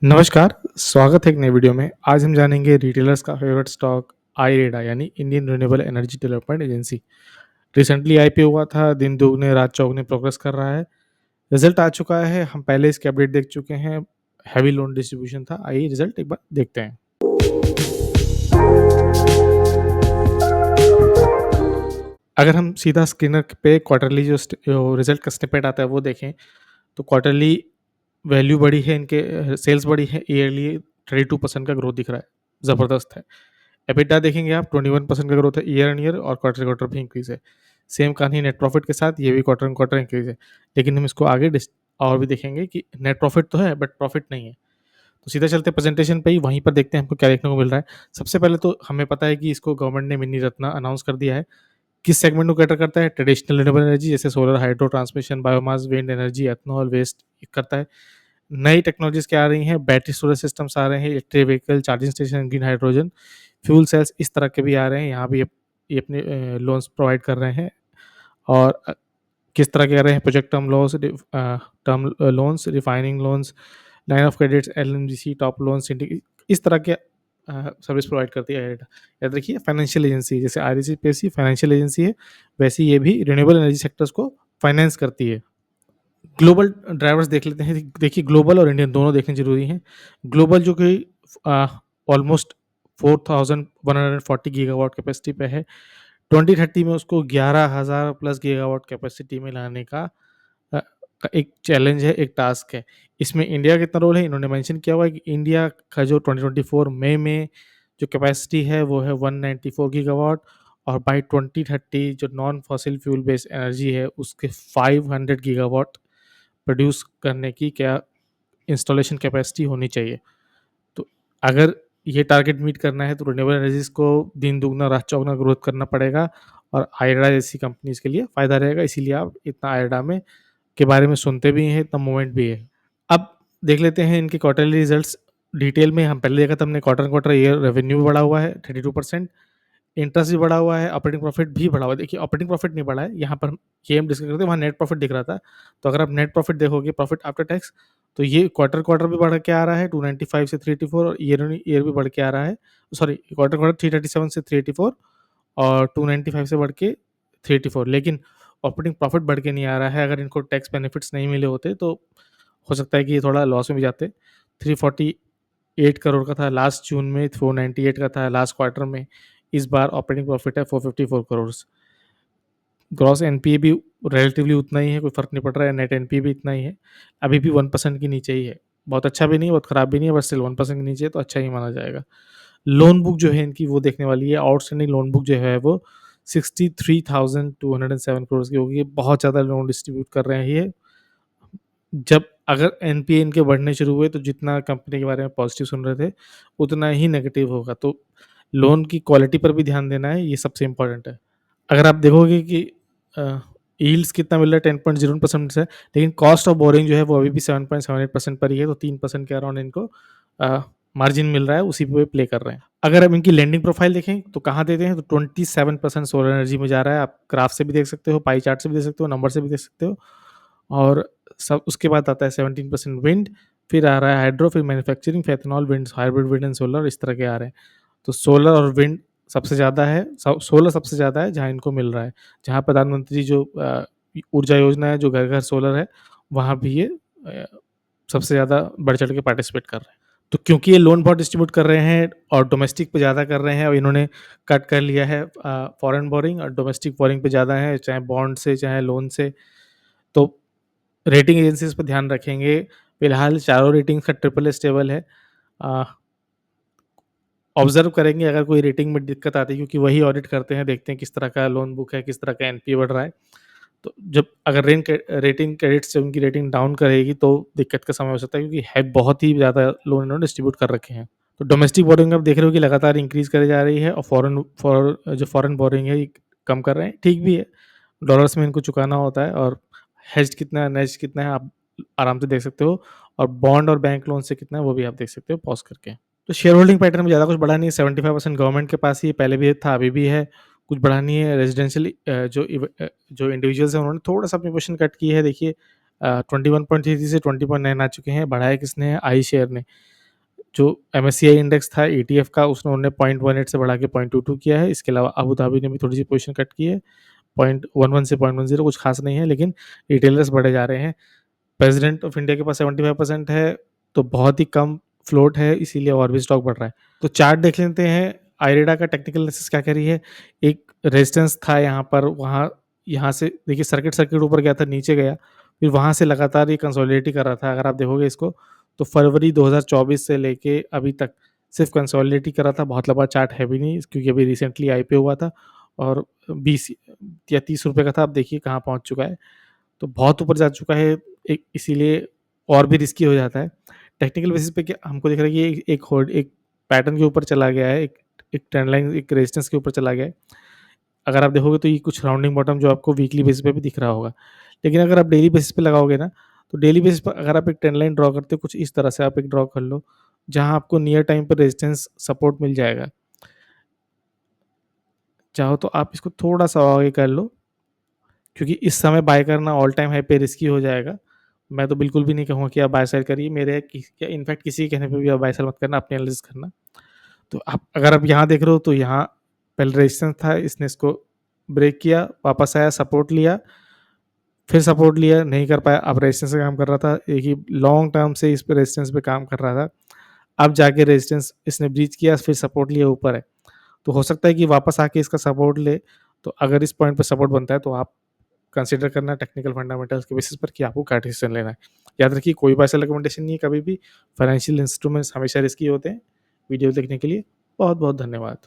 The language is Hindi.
नमस्कार, स्वागत है एक नई वीडियो में। आज हम जानेंगे रिटेलर्स का फेवरेट स्टॉक आईरेडा यानी Indian renewable energy development agency. Recently IPO हुआ था, दिन दुगने रात चौगुने प्रोग्रेस कर रहा है। रिजल्ट आ चुका है, हम पहले इसके अपडेट देख चुके हैं। हैवी लोन डिस्ट्रीब्यूशन था। आइए रिजल्ट एक बार देखते हैं। अगर हम सीधा स्क्रीनर पे क्वार्टरली जो रिजल्ट का स्निपेट आता है वो देखें, तो क्वार्टरली वैल्यू बढ़ी है, इनके सेल्स बढ़ी है, ईयरली 32% का ग्रोथ दिख रहा है, ज़बरदस्त है। एबिटा देखेंगे आप, 21% का ग्रोथ है ईयर ऑन ईयर, और क्वार्टर क्वार्टर भी इंक्रीज है। सेम कहानी नेट प्रॉफिट के साथ, ये भी क्वार्टर ऑन क्वार्टर इंक्रीज है। लेकिन हम इसको आगे और भी देखेंगे कि नेट प्रॉफिट तो है बट प्रॉफिट नहीं है। तो सीधा चलते प्रेजेंटेशन पे ही, वहीं पर देखते हैं हमको क्या देखने को मिल रहा है। सबसे पहले तो हमें पता है कि इसको गवर्नमेंट ने मिनी रत्ना अनाउंस कर दिया है। किस सेगमेंट को कैटर करता है? ट्रेडिशनल रिन्यूएबल एनर्जी जैसे solar, hydro, transmission, biomass, wind energy, ethanol, waste करता है। नई टेक्नोलॉजीज क्या आ रही हैं? बैटरी स्टोरेज सिस्टम्स आ रहे हैं, electric vehicle, charging station, green hydrogen, fuel cells, इस तरह के भी आ रहे हैं। यहाँ भी ये अपने लोन्स प्रोवाइड कर रहे हैं। और किस तरह के कर रहे हैं? Project term loans, term loans, refining loans, line of credits, LMGC, top loan, syndicate, इस तरह के सर्विस प्रोवाइड करती है आईरेडा। याद रखिए, फाइनेंशियल एजेंसी, जैसे आरईसीपीएससी फाइनेंशियल एजेंसी है, वैसे ये भी रिन्यूएबल एनर्जी सेक्टर्स को फाइनेंस करती है। ग्लोबल ड्राइवर्स देख लेते हैं। देखिए, ग्लोबल और इंडियन दोनों देखने ज़रूरी हैं। ग्लोबल जो कि ऑलमोस्ट 4140 गीगावाट कैपेसिटी पे है, 2030 में उसको 11,000 प्लस गीगावाट कैपेसिटी में लाने अ, का एक चैलेंज है, एक टास्क है। इसमें इंडिया का कितना रोल है? इन्होंने मेंशन किया हुआ है कि इंडिया का जो 2024 मई में जो कैपेसिटी है वो है 194 गीगावाट, और बाय 2030 जो non fossil fuel based energy है उसके 500 गीगावाट प्रोड्यूस करने की क्या इंस्टॉलेशन कैपेसिटी होनी चाहिए। तो अगर ये टारगेट मीट करना है तो रिन्यूएबल एनर्जीज को दिन दुगना रात चौगुना ग्रोथ करना पड़ेगा, और आईरेडा जैसी कंपनीज के लिए फ़ायदा रहेगा। इसीलिए आप इतना आईरेडा में के बारे में सुनते भी हैं, इतना मूवमेंट भी है। अब देख लेते हैं इनके क्वार्टरली रिजल्ट्स डिटेल में। हम पहले देखा था हमने, क्वार्टर क्वार्टर ईयर रेवेन्यू भी बढ़ा हुआ है 32%, इंटरेस्ट भी बढ़ा हुआ है, ऑपरेटिंग प्रॉफिट भी बढ़ा हुआ है। देखिए, ऑपरेटिंग प्रॉफिट नहीं बढ़ा है, यहाँ पर ये हम डिस्कस करते हैं, वहाँ नेट प्रॉफिट दिख रहा था। तो अगर आप नेट प्रॉफिट देखोगे, प्रॉफिट आफ्टर टैक्स, तो ये क्वार्टर क्वार्टर भी बढ़ के आ रहा है 295 से 384, और ईयर ऑन ईयर भी बढ़ के आ रहा है। सॉरी, क्वार्टर क्वार्टर 337 से 384, और 295 से बढ़ के 384। लेकिन ऑपरेटिंग प्रॉफिट बढ़ के नहीं आ रहा है। अगर इनको टैक्स बेनिफिट्स नहीं मिले होते तो हो सकता है कि ये थोड़ा लॉस में भी जाते। 348 करोड़ का था लास्ट जून में, 498 का था लास्ट क्वार्टर में। इस बार ऑपरेटिंग प्रॉफिट है 454 करोड़। ग्रॉस एनपीए भी रिलेटिवली उतना ही है, कोई फ़र्क नहीं पड़ रहा है। नेट एनपीए भी इतना ही है, अभी भी 1% के नीचे ही है। बहुत अच्छा भी नहीं है, बहुत ख़राब भी नहीं है, बट स्टिल 1% के नीचे है तो अच्छा ही माना जाएगा। लोन बुक जो है इनकी वो देखने वाली है। आउटस्टैंडिंग लोन बुक जो है वो 63,207 करोड़ की होगी। बहुत ज़्यादा लोन डिस्ट्रीब्यूट कर रहे हैं ये। जब अगर एनपीए इनके बढ़ने शुरू हुए तो जितना कंपनी के बारे में पॉजिटिव सुन रहे थे, उतना ही नेगेटिव होगा। तो लोन की क्वालिटी पर भी ध्यान देना है, ये सबसे इम्पोर्टेंट है। अगर आप देखोगे कि यील्ड्स कितना मिल रहा है, 10.01% है, लेकिन कॉस्ट ऑफ बोरिंग जो है वो अभी भी 7.78% पर ही है, तो 3% के अराउंड इनको मार्जिन मिल रहा है, उसी पे प्ले कर रहे हैं। अगर हम इनकी लेंडिंग प्रोफाइल देखें तो कहाँ देते हैं, तो 27% सोलर एनर्जी में जा रहा है। आप ग्राफ से भी देख सकते हो, पाई चार्ट से भी देख सकते हो, नंबर से भी देख सकते हो। और सब उसके बाद आता है 17% विंड, फिर आ रहा है हाइड्रो, फिर मैन्युफैक्चरिंग, फिर ethanol, wind, hybrid wind and solar, इस तरह के आ रहे हैं। तो सोलर और विंड सबसे ज़्यादा है, सोलर सबसे ज़्यादा है जहाँ इनको मिल रहा है। जहाँ प्रधानमंत्री जो ऊर्जा योजना है, जो घर घर सोलर है, वहाँ भी ये सबसे ज़्यादा बढ़ चढ़ के पार्टिसिपेट कर रहे हैं। तो क्योंकि ये लोन बहुत डिस्ट्रीब्यूट कर रहे हैं और डोमेस्टिक पे ज़्यादा कर रहे हैं, और इन्होंने कट कर लिया है फॉरेन बोरिंग, और डोमेस्टिक बोरिंग पे ज़्यादा है, चाहे बॉन्ड से चाहे लोन से। तो रेटिंग एजेंसीज पे ध्यान रखेंगे। फिलहाल चारों रेटिंग्स का ट्रिपल स्टेबल है। ऑब्जर्व करेंगे अगर कोई रेटिंग में दिक्कत आती है, क्योंकि वही ऑडिट करते हैं, देखते हैं किस तरह का लोन बुक है, किस तरह का एनपीए बढ़ रहा है। तो जब अगर रेटिंग क्रेडिट से उनकी रेटिंग डाउन करेगी तो दिक्कत का समय हो सकता है, क्योंकि है बहुत ही ज़्यादा लोन इन्होंने डिस्ट्रीब्यूट कर रखे हैं। तो डोमेस्टिक बोरिंग आप देख रहे हो कि लगातार इंक्रीज करे जा रही है, और जो फॉरेन बोरिंग है ये कम कर रहे हैं। ठीक भी है, डॉलर्स में इनको चुकाना होता है, और हेज कितना है, नेज कितना है, आप आराम से देख सकते हो। और बॉन्ड और बैंक लोन से कितना है वो भी आप देख सकते हो पॉज करके। तो शेयर होल्डिंग पैटर्न में ज़्यादा कुछ बढ़ा नहीं है। 75% गवर्नमेंट के पास ही है, पहले भी था, अभी भी है। कुछ बढ़ा नहीं है। रेजिडेंशियल जो इंडिविजुअल्स हैं उन्होंने थोड़ा सा अपनी पोजीशन कट की है। देखिए, 21.33 से 20.9 आ चुके हैं। बढ़ाया किसने है? आई शेयर ने। जो एमएससीआई इंडेक्स था ईटीएफ का, उसने उन्होंने 0.18 से बढ़ा के 0.22 किया है। इसके अलावा अबू धाबी ने भी थोड़ी सी पोजीशन कट की है, 0.11 से 0.10, कुछ खास नहीं है, लेकिन रिटेलर्स बढ़े जा रहे हैं। प्रेसिडेंट ऑफ इंडिया के पास 75% है, तो बहुत ही कम फ्लोट है, इसीलिए और भी स्टॉक बढ़ रहा है। तो चार्ट देख लेते हैं, आईरेडा का टेक्निकल एनालिसिस क्या कह रही है। एक रेजिस्टेंस था यहाँ पर, वहाँ यहाँ से देखिए सर्किट सर्किट ऊपर गया था, नीचे गया, फिर वहाँ से लगातार ये कंसोलिडेट ही कर रहा था। अगर आप देखोगे इसको, तो फरवरी 2024 से लेके अभी तक सिर्फ कंसोलिडेट ही कर रहा था। बहुत लंबा चार्ट है भी नहीं, क्योंकि अभी रिसेंटली आईपीओ हुआ था और 20 या 30 रुपये का था। आप देखिए कहाँ पहुँच चुका है, तो बहुत ऊपर जा चुका है। एक इसीलिए और भी रिस्की हो जाता है। टेक्निकल बेसिस पे क्या हमको दिख रहा है कि एक पैटर्न के ऊपर चला गया है, एक ट्रेंड लाइन, एक रेजिस्टेंस के ऊपर चला गया है। अगर आप देखोगे तो ये कुछ राउंडिंग बॉटम जो आपको वीकली बेसिस पे भी दिख रहा होगा। लेकिन अगर आप डेली बेसिस पे लगाओगे ना, तो डेली बेसिस पर अगर आप एक ट्रेंड लाइन ड्रॉ करते हो, कुछ इस तरह से आप एक ड्रॉ कर लो, जहाँ आपको नियर टाइम पर रेजिस्टेंस सपोर्ट मिल जाएगा। चाहो तो आप इसको थोड़ा-सा आगे कर लो, क्योंकि इस समय बाय करना ऑल टाइम हाई पे रिस्की हो जाएगा। मैं तो बिल्कुल भी नहीं कहूँगा कि आप बाय सेल करिए। मेरे इनफैक्ट किसी के कहने पे भी आप बाय सेल मत करना, अपने एनालिसिस करना। तो आप अगर आप यहाँ देख रहे हो, तो यहाँ पहले रेजिस्टेंस था, इसने इसको ब्रेक किया, वापस आया, सपोर्ट लिया, फिर सपोर्ट लिया, नहीं कर पाया, अब रेजिस्टेंस पे काम कर रहा था। एक ही लॉन्ग टर्म से इस पे रेजिस्टेंस पे काम कर रहा था। अब जाके रेजिस्टेंस इसने ब्रीच किया, फिर सपोर्ट लिया, ऊपर है। तो हो सकता है कि वापस आके इसका सपोर्ट ले। तो अगर इस पॉइंट पे सपोर्ट बनता है, तो आप कंसीडर करना टेक्निकल फंडामेंटल्स के बेसिस पर कि आपको क्या डिसीजन लेना है। याद रखिए, कोई भी ऐसा रिकमेंडेशन नहीं है कभी भी। फाइनेंशियल इंस्ट्रूमेंट्स हमेशा रिस्की होते हैं। वीडियो देखने के लिए बहुत बहुत धन्यवाद।